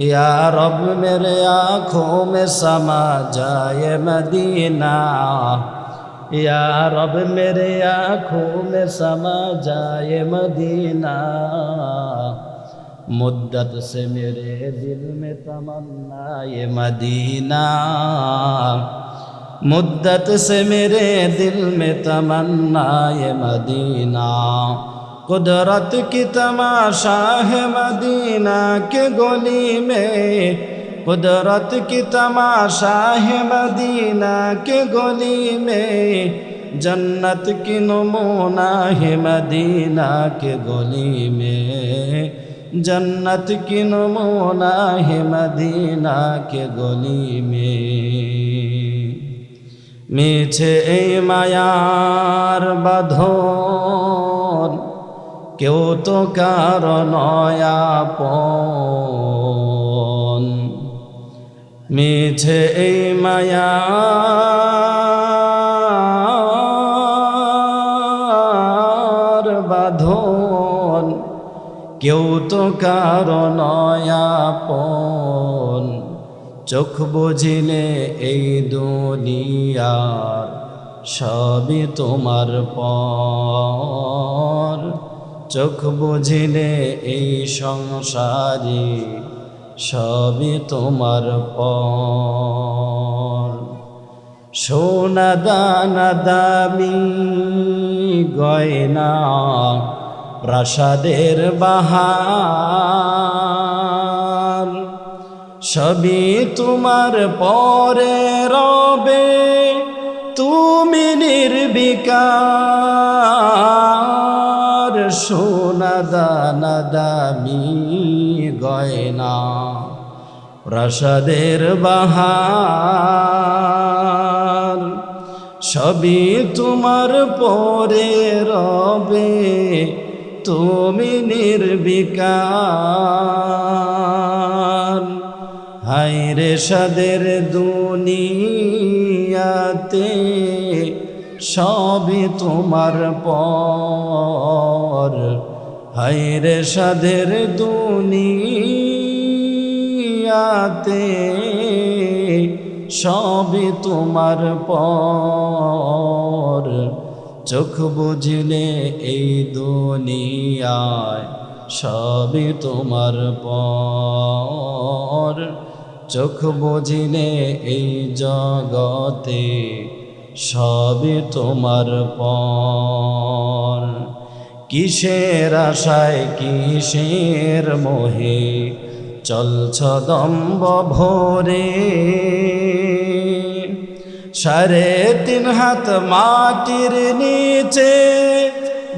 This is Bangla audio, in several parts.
या रब मेरे आँखों में समा जाए मदीना, या रब मेरे आँखों में समा जाए मदीना। मुद्दत से मेरे दिल में तमन्ना ये मदीना, मुद्दत से मेरे दिल में तमन्ना ये मदीना। कुदरत की तमाशा है मदीना के गली में, कुदरत की तमाशा है मदीना के गली में। जन्नत की नमूना है मदीना के गली में, जन्नत की नमूना है मदीना के गली में। মিছে এই মায়ার বাঁধন কেউ তো কারো নয় আপন, মিছে এই মায়ার বাঁধন কেউ তো কারো নয় আপন। চোখ বুঝিলে এই দুনিয়ার সবই তোমার পর, চোখ বুঝিলে এই সংসারে সবই তোমার পর। সোনা দানা দামি গয়না প্রাসাদের বাহার, সবই তোমার পরে রবে তুমি নির্বিকার। সোনা দানা দামি গয়না প্রাসাদের বাহার, সবই তোমার পরে রবে তুমি নির্বিকার। হায়রে সাদের দুনিয়াতে সবই তোমার পর, হায়রে সাদের দুনিয়াতে সবই তোমার পর। চোখ বুঝলে এই দুনিয়ায় সবই তোমার পর, চোখ বুঝিলে এই জগতে সবই তোমার পর। কিসের আশায় কিসের মোহে চলছ দম্ব ভরে, 3.5 হাত মাটির নিচে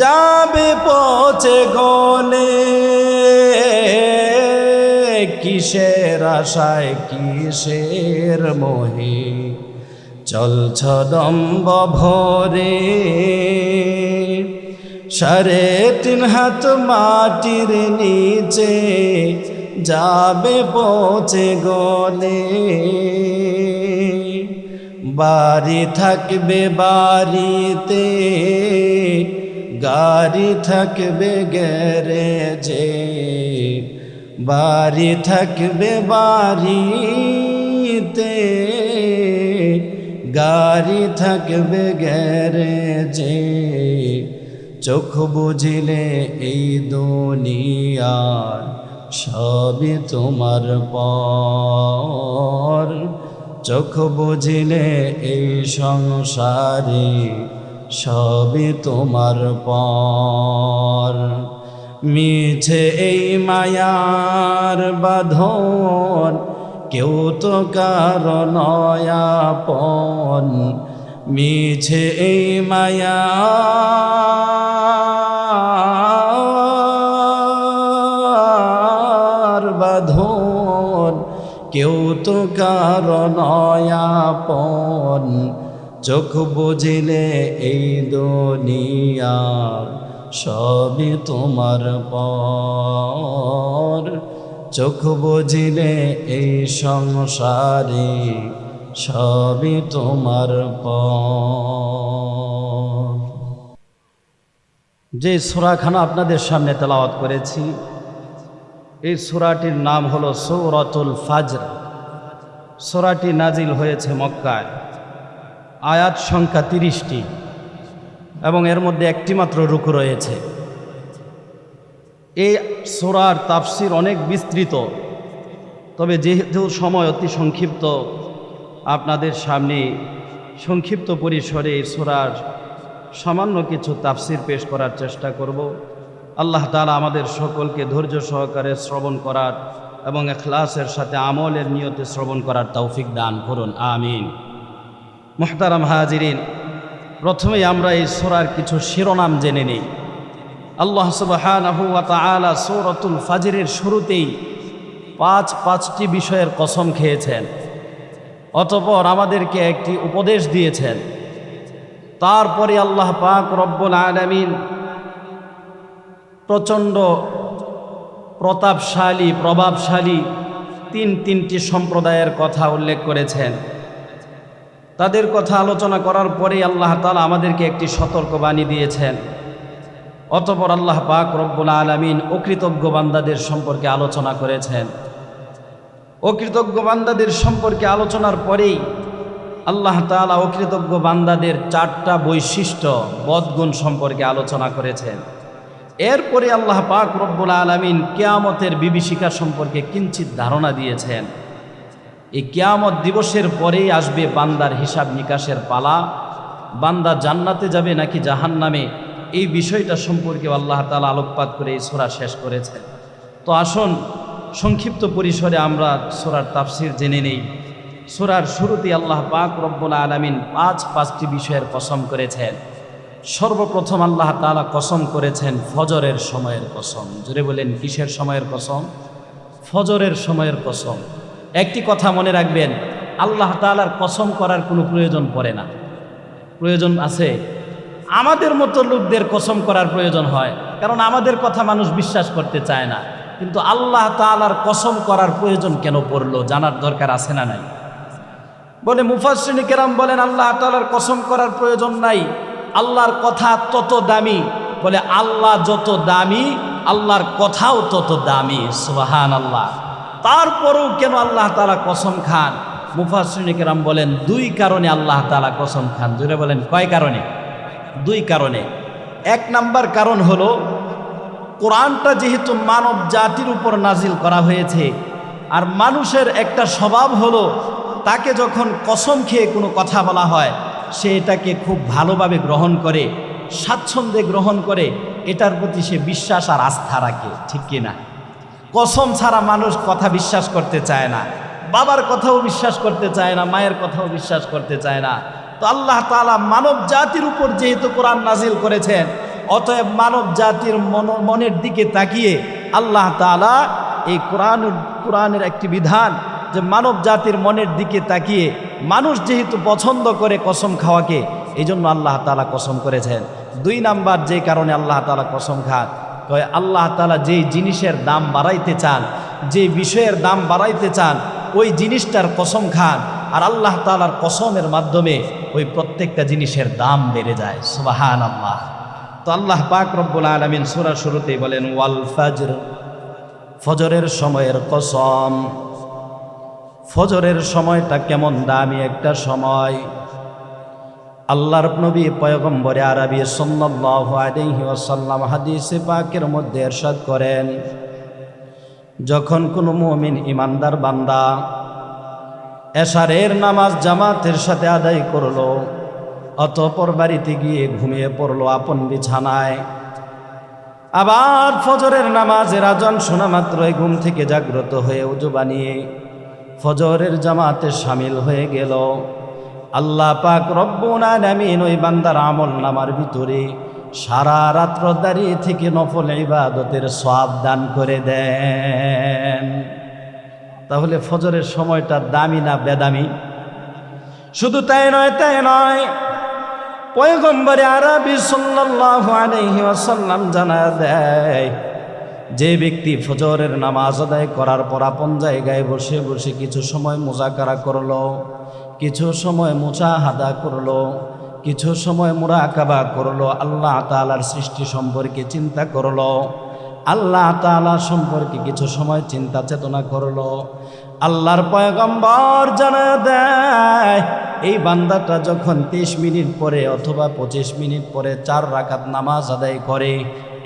যাবে পচে গলে। কিসের আশায় কিসের মোহে চলছ দম্ব ভরে, 3.5 হাত মাটির নিচে যাবে পচে গলে। বাড়ি থাকবে বাড়িতে, গাড়ি থাকবে গ্যারেজে, বাড়ি থাকবে বাড়িতে, গাড়ি থাকবে গ্যারেজে। চোখ বুঝিলে এই দুনিয়ার সবই তোমার পর, চোখ বুঝিলে এই সংসারে সবই তোমার পর। মিছে এই মায়ার বাঁধন কেউ তো কারো নয় আপন, মিছে এই মায়ার বাঁধন কেউ তো কারো নয় আপন। চোখ বুঝিলে এই দুনিয়ার সবই তোমার পর, চোখ বুঝিলে এই সংসারে সবই তোমার পর। যে সূরাখানা আপনাদের সামনে তেলাওয়াত করেছি এই সূরাটির নাম হলো সূরাতুল ফাজর। সূরাটি নাজিল হয়েছে মক্কায়। আয়াত সংখ্যা 30টি এবং এর মধ্যে একটি মাত্র রুকু রয়েছে। এই সূরার তাফসির অনেক বিস্তৃত, তবে যেহেতু সময় অতি সংক্ষিপ্ত, আপনাদের সামনে সংক্ষিপ্ত পরিসরে এই সূরার সামান্য কিছু তাফসির পেশ করার চেষ্টা করব। আল্লাহ তাআলা আমাদের সকলকে ধৈর্য সহকারে শ্রবণ করার এবং ইখলাসের সাথে আমলের নিয়তে শ্রবণ করার তৌফিক দান করুন, আমিন। মুহতারাম হাজিরিন, প্রথমেই আমরা এই সূরার কিছু শিরোনাম জেনে নিই। আল্লাহ সুবহানাহু ওয়া তাআলা সূরাতুল ফাজরের শুরুতেই পাঁচটি বিষয়ের কসম খেয়েছেন, অতঃপর আমাদেরকে একটি উপদেশ দিয়েছেন। তারপরে আল্লাহ পাক রব্বুল আলামিন প্রচণ্ড প্রভাবশালী তিনটি সম্প্রদায়ের কথা উল্লেখ করেছেন। তাদের কথা আলোচনা করার পরেই আল্লাহ তাআলা আমাদেরকে একটি সতর্কবাণী দিয়েছেন। অতঃপর আল্লাহ পাক রব্বুল আলামিন অকৃতজ্ঞ বান্দাদের সম্পর্কে আলোচনা করেছেন। অকৃতজ্ঞ বান্দাদের সম্পর্কে আলোচনার পরেই আল্লাহ তাআলা অকৃতজ্ঞ বান্দাদের 4টা বৈশিষ্ট্য বদগুণ সম্পর্কে আলোচনা করেছেন। এরপরে আল্লাহ পাক রব্বুল আলামিন কিয়ামতের বিভীষিকা সম্পর্কে কিঞ্চিৎ ধারণা দিয়েছেন। এই কিয়ামত দিবসের পরেই আসবে বান্দার হিসাব নিকাশের পালা। বান্দা জান্নাতে যাবে নাকি জাহান্নামে, এই বিষয়টা সম্পর্কে আল্লাহ তাআলা আলোকপাত করে এই সূরা শেষ করেছেন। তো আসুন সংক্ষিপ্ত পরিসরে আমরা সূরার তাফসির জেনে নেই। সূরার শুরুতে আল্লাহ পাক রব্বুল আলামিন পাঁচটি বিষয়ের কসম করেছেন। সর্বপ্রথম আল্লাহ তাআলা কসম করেছেন ফজরের সময়ের কসম। জোরে বলেন, কিসের সময়ের কসম? ফজরের সময়ের কসম। একটি কথা মনে রাখবেন, আল্লাহ তাআলার কসম করার কোনো প্রয়োজন পড়ে না। প্রয়োজন আছে? আমাদের মতো লোকদের কসম করার প্রয়োজন হয়, কারণ আমাদের কথা মানুষ বিশ্বাস করতে চায় না। কিন্তু আল্লাহ তাআলার কসম করার প্রয়োজন কেন পড়লো, জানার দরকার আছে না নাই? বলে মুফাসসিরিন কেরাম বলেন আল্লাহ তাআলার কসম করার প্রয়োজন নাই, আল্লাহর কথা তত দামি। বলে আল্লাহ যত দামি, আল্লাহর কথাও তত দামি। সুবহানাল্লাহ। তারপরেও কেন আল্লাহ তাআলা কসম খান? মুফাসসিরিন কেরাম বলেন 2 কারণে আল্লাহ তাআলা কসম খান। জোরে বলেন, কয় কারণে? 2 কারণে। 1 নাম্বার কারণ হলো, কোরআনটা যেহেতু মানব জাতির উপর নাজিল করা হয়েছে, আর মানুষের একটা স্বভাব হলো তাকে যখন কসম খেয়ে কোনো কথা বলা হয় সে এটাকে খুব ভালোভাবে গ্রহণ করে, স্বাচ্ছন্দ্যে গ্রহণ করে, এটার প্রতি সে বিশ্বাস আর আস্থা রাখে। ঠিক কি না? কসম ছাড়া মানুষ কথা বিশ্বাস করতে চায় না, বাবার কথাও বিশ্বাস করতে চায় না, মায়ের কথাও বিশ্বাস করতে চায় না। তো আল্লাহ তাআলা মানব জাতির উপর যেহেতু কোরআন নাজিল করেছেন, অতএব মানব জাতির মনের দিকে তাকিয়ে আল্লাহ তাআলা এই কোরআনের একটি বিধান যে মানব জাতির মনের দিকে তাকিয়ে মানুষ যেহেতু পছন্দ করে কসম খাওয়াকে, এই জন্য আল্লাহ তাআলা কসম করেছেন। 2 নাম্বার যে কারণে আল্লাহ তাআলা কসম খান, আল্লাহ তাআলা যেই জিনিসের দাম বাড়াইতে চান, যে বিষয়ের দাম বাড়াইতে চান, ওই জিনিসটার কসম খান, আর আল্লাহ তাআলার কসমের মাধ্যমে ওই প্রত্যেকটা জিনিসের দাম বেড়ে যায়। সুবহানাল্লাহ। তো আল্লাহ পাক রব্বুল আলামিন সূরার শুরুতেই বলেন ওয়াল ফাজর, ফজরের সময়ের কসম। ফজরের সময়টা কেমন দামি একটা সময়। আল্লাহর নবী পয়গম্বরে আরবি সাল্লাল্লাহু আলাইহি ওয়াসাল্লাম হাদিসে পাকের মধ্যে ইরশাদ করেন, যখন কোনো মুমিন ইমানদার বান্দা এশারের নামাজ জামাতের সাথে আদায় করলো, অতঃপর বাড়িতে গিয়ে ঘুমিয়ে পড়লো আপন বিছানায়, আবার ফজরের নামাজের আজান শোনা মাত্রই ঘুম থেকে জাগ্রত হয়ে ওযু বানিয়ে ফজরের জামাতে শামিল হয়ে গেল, আল্লাহ পাক রব্বুল আলামিন ওই বান্দার আমল নামার ভিতরে সারা রাত্র দাঁড়িয়ে থেকে নফল ইবাদতের সওয়াব দান করে দেন। তাহলে ফজরের সময়টা দামি না বেদামি? শুধু তাই নয়, পয়গম্বরে আরবি সাল্লাল্লাহু আলাইহি ওয়াসাল্লাম জানায় দেয়, যে ব্যক্তি ফজরের নামাজ আদায় করার পর আপন জায়গায় বসে বসে কিছু সময় মুজাকারা করলো, কিছু সময় মুজাহাদা করলো, কিছু সময় মুরাকাবা করলো, আল্লাহ তাআলার সৃষ্টি সম্পর্কে চিন্তা করলো, আল্লাহ তাআলা সম্পর্কে কিছু সময় চিন্তা চেতনা করলো। আল্লাহর পয়গম্বর জানায়া দেয়, এই বান্দাটা যখন 30 মিনিট পরে অথবা 25 মিনিট পরে 4 রাকাত নামাজ আদায় করে,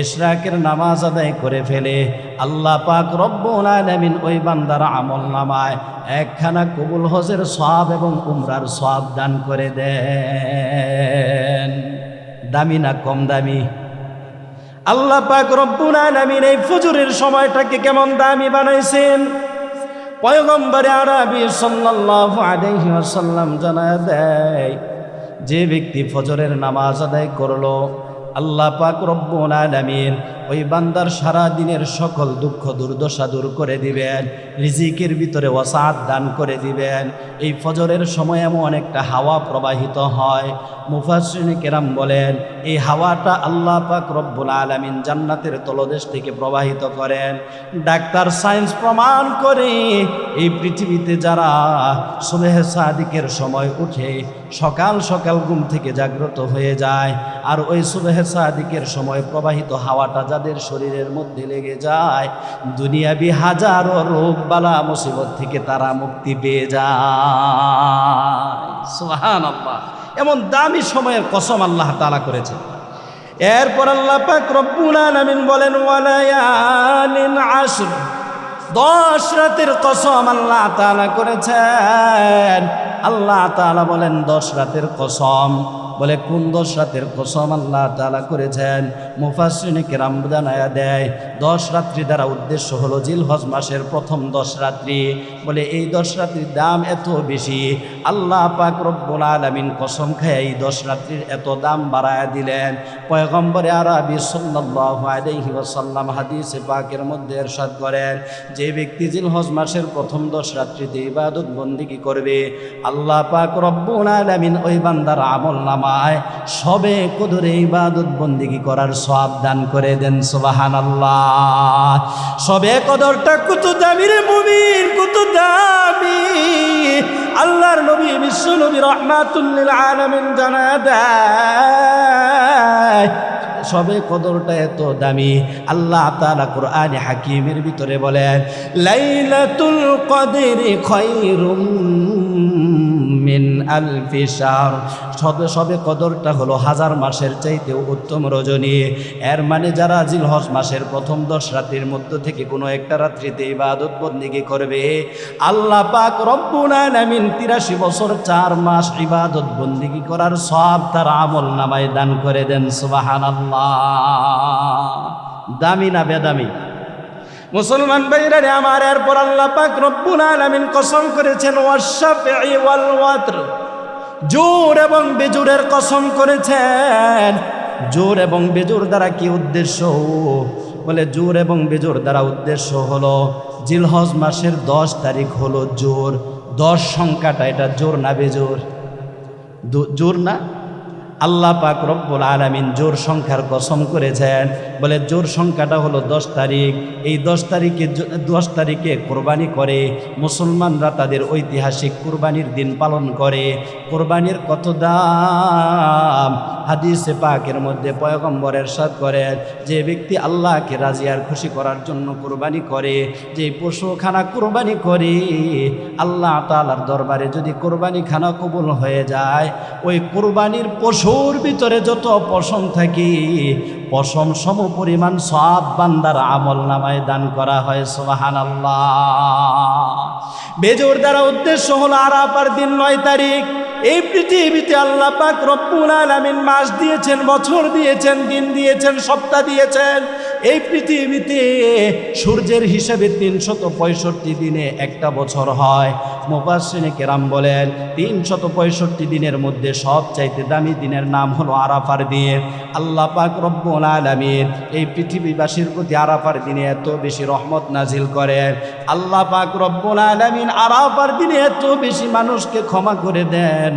ইশরাকের নামাজ আদায় করে ফেলে, আল্লাহ পাক রব্বুল আলামিন ওই বান্দার আমল নামায় একখানা কবুল হজের সওয়াব এবং উমরার সওয়াব দান করে দেন। দামি না কম দামি? আল্লাহ পাক রব্বুল আলামিন এই ফজরের সময়টাকে কেমন দামি বানাইছেন। পয়গম্বরে আরবি সাল্লাল্লাহু আলাইহি ওয়াসাল্লাম জানায় দেয়, যে ব্যক্তি ফজরের নামাজ আদায় করলো, আল্লাহ পাক রব্বুল আলামিন ওই বান্দার সারা দিনের সকল দুঃখ দুর্দশা দূর করে দিবেন, রিজিকের ভিতরে ওয়াসাত দান করে দিবেন। এই ফজরের সময় এমন একটা হাওয়া প্রবাহিত হয়, মুফাসসিরিন কেরাম বলেন এই হাওয়াটা আল্লাহ পাক রব্বুল আলামিন জান্নাতের তলদেশ থেকে প্রবাহিত করেন। ডাক্তার সায়েন্স প্রমাণ করে এই পৃথিবীতে যারা সুবহে সাদিকের সময় উঠে সকাল সকাল ঘুম থেকে জাগ্রত হয়ে যায়, আর ওই সুবহে সাদিকের সময় প্রবাহিত হাওয়াটা যাদের শরীরের মধ্যে লেগে যায়, দুনিয়াবি হাজারো রোগ বালা মুসিবত থেকে তারা মুক্তি পেয়ে যায়। সুবহানাল্লাহ, এমন দামি সময়ের কসম আল্লাহ তাআলা করেছেন। এরপর আল্লাহ পাক রব্বুল আলামিন বলেন ওয়ালায়ালিন আশর, 10 রাতের কসম আল্লাহ তাআলা করেছেন। আল্লাহ তাআলা বলেন 10 রাতের কসম। বলে কোন 10 রাতের কসম আল্লাহ তাআলা করেছেন? মুফাসসিরিন কেরাম জানায়া দেয় 10 রাত্রি দ্বারা উদ্দেশ্য হলো জিলহজ মাসের প্রথম 10 রাত্রি। বলে এই 10 রাত্রির দাম এত বেশি, আল্লাহ পাক রব্বুল আলামিন কসম খায় এই 10 রাত্রির এত দাম বাড়ায়া দিলেন। পয়গম্বরে আরবি সাল্লাল্লাহু আলাইহি ওয়াসাল্লাম হাদিসে পাকের মধ্যে ইরশাদ করেন, যে ব্যক্তি জিলহজ মাসের প্রথম 10 রাত্রিতে ইবাদত বন্দেগী করবে, আল্লাহ পাক রব্বুল আলামিন ওই বান্দার আমলনামা সবে কদরে ইবাদত বন্দেগী করার সওয়াব দান করে দেন। সুবহানাল্লাহ, সবে কদরটা কত দামি রে মুমিন, কত দামি। আল্লাহর নবী বিশ্ব নবী রাহমাতুল লিল আলামিন জানায় দেয় সবে কদরটা এত দামি। আল্লাহ তাআলা কোরআনে হাকিমের ভিতরে বলেন লাইলাতুল কদরি খায়রুম মিন আলফি শাহর, সবে কদরটা হলো 1000 মাসের চাইতেও উত্তম রজনী। এর মানে যারা জিলহজ মাসের প্রথম 10 রাতের মধ্য থেকে কোনো একটা রাত্রিতে ইবাদত বন্দেগী করবে, আল্লাহ পাক রব্বুল আলামিন 83 বছর 4 মাস ইবাদত বন্দেগী করার সওয়াব তার আমল নামায় দান করে দেন। সুবহানাল্লাহ, দামি না বেদামি? মুসলমান ভাইরা রে আমার, এরপর আল্লাহ পাক রব্বুল আলামিন কসম করেছেন ওয়াশ-শাফঈ ওয়াল ওয়াতর, জোর এবং বেজোরের কসম করেছেন। জোর এবং বেজোর দ্বারা কি উদ্দেশ্য? বলে জোর এবং বেজোর দ্বারা উদ্দেশ্য হলো জিলহজ মাসের 10 তারিখ হলো জোর। 10 সংখ্যাটা এটা জোর না বেজোর? জোর না? আল্লাহ পাক রব্বুল আলামিন জোর সংখ্যার কসম করেছেন। বলে জোর সংখ্যাটা হলো 10 তারিখ। এই 10 তারিখে কোরবানি করে মুসলমানরা তাদের ঐতিহাসিক কোরবানির দিন পালন করে। কোরবানির কত দাম! হাদিসে পাকের মধ্যে পয়গম্বর ইরশাদ করেন, যে ব্যক্তি আল্লাহকে রাজি আর খুশি করার জন্য কোরবানি করে, যে পশুখানা কোরবানি করে, আল্লাহ তাআলার দরবারে যদি কোরবানি খানা কবুল হয়ে যায়, ওই কোরবানির পশুর ভিতরে যত পশম থাকে, পশম সম পরিমাণ সওয়াব বান্দার আমল নামায় দান করা হয়। সুবহানাল্লাহ। বেজোর দ্বারা উদ্দেশ্য হলো আরাফার দিন 9 তারিখ। এই পৃথিবীতে আল্লাহ পাক রব্বুল আলামিন মাস দিয়েছেন, বছর দিয়েছেন, দিন দিয়েছেন, সপ্তাহ দিয়েছেন। এই পৃথিবীতে সূর্যের হিসাবে 365 দিনে একটা বছর হয়। মুফাসসিরিন কেরাম বলেন 365 দিনের মধ্যে সবচাইতে দামি দিনের নাম হলো আরাফার দিন। আল্লাহ পাক রব্বুল আলামিন এই পৃথিবীবাসীর প্রতি আরাফার দিনে এত বেশি রহমত নাজিল করেন। আল্লাহ পাক রব্বুল আলামিন আরাফার দিনে এত বেশি মানুষকে ক্ষমা করে দেন,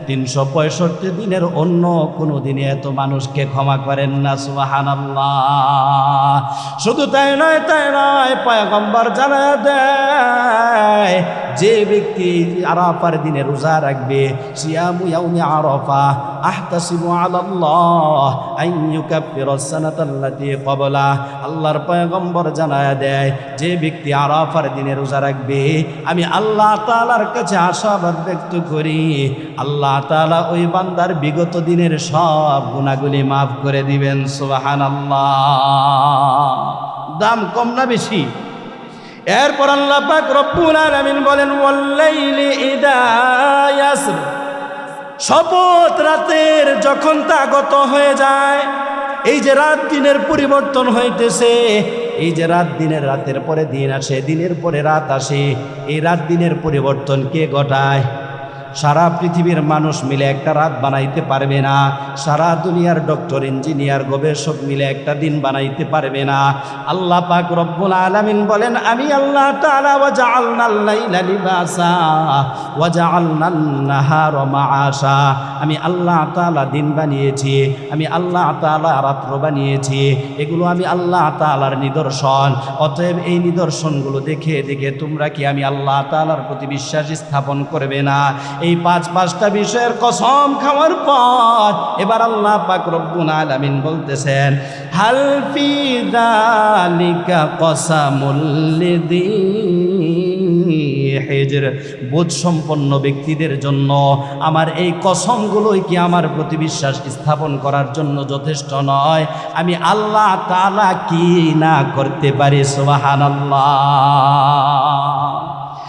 365 দিনের অন্য কোনো দিনে এত মানুষকে ক্ষমা করেন না। সুবহানাল্লাহ। শুধু তাই নয়, পয়গম্বর জানায় দেয়, যে ব্যক্তি আরাফার দিনে রোজা রাখবে, সিয়ামু ইয়াউমি আরাফা, আহতাসিবু আলাল্লাহ আন ইউকাফিরাস সানাতাল্লাতী ক্বাবলা। আল্লাহর পয়গম্বর জানায়া দেয়, যে ব্যক্তি আরাফার দিনে রোজা রাখবে, আমি আল্লাহ তাআলার কাছে আশাবাদ ব্যক্ত করি, আল্লাহ তাআলা ওই বান্দার বিগত দিনের সব গুনাহগুলি মাফ করে দিবেন। সুবহানাল্লাহ। দাম কম না বেশি? এরপর আল্লাহ পাক রব্বুল আলামিন বলেন, ওয়াল্লাইলি ইযা ইয়াসর, শপথ রাতের যখন তা গত হয়ে যায়। এই যে রাত দিনের পরিবর্তন হইতেছে, এই যে রাত দিনের, রাতের পরে দিন আসে, দিনের পরে রাত আসে, এই রাত দিনের পরিবর্তন কে ঘটায়? সারা পৃথিবীর মানুষ মিলে একটা রাত বানাইতে পারবে না, সারা দুনিয়ার ডক্টর, ইঞ্জিনিয়ার, গবেষক মিলে একটা দিন বানাইতে পারবে না। আল্লাহ পাক রব্বুল আলামিন বলেন, আমি আল্লাহ তাআলা ওয়াজআলনাল লাইলা লিবাসা ওয়াজআলনান নাহারা মাআশা, আমি আল্লাহ তাআলা দিন বানিয়েছি, আমি আল্লাহ তাআলা রাত্র বানিয়েছি, এগুলো আমি আল্লাহ তাআলার নিদর্শন। অতএব এই নিদর্শনগুলো দেখে দেখে তোমরা কি আমি আল্লাহ তাআলার প্রতি বিশ্বাস স্থাপন করবে না? এই পাঁচটা বিষয়ের কসম খাওয়ার পর এবার আল্লাহ পাক রব্বুল আলামিন বলতেছেন, হাল ফি যালিকা কসামুল লিযী হিজর, বোধ সম্পন্ন ব্যক্তিদের জন্য আমার এই কসমগুলোই কি আমার প্রতি বিশ্বাস স্থাপন করার জন্য যথেষ্ট নয়? আমি আল্লাহ তাআলা কি না করতে পারি? সুবহানাল্লাহ।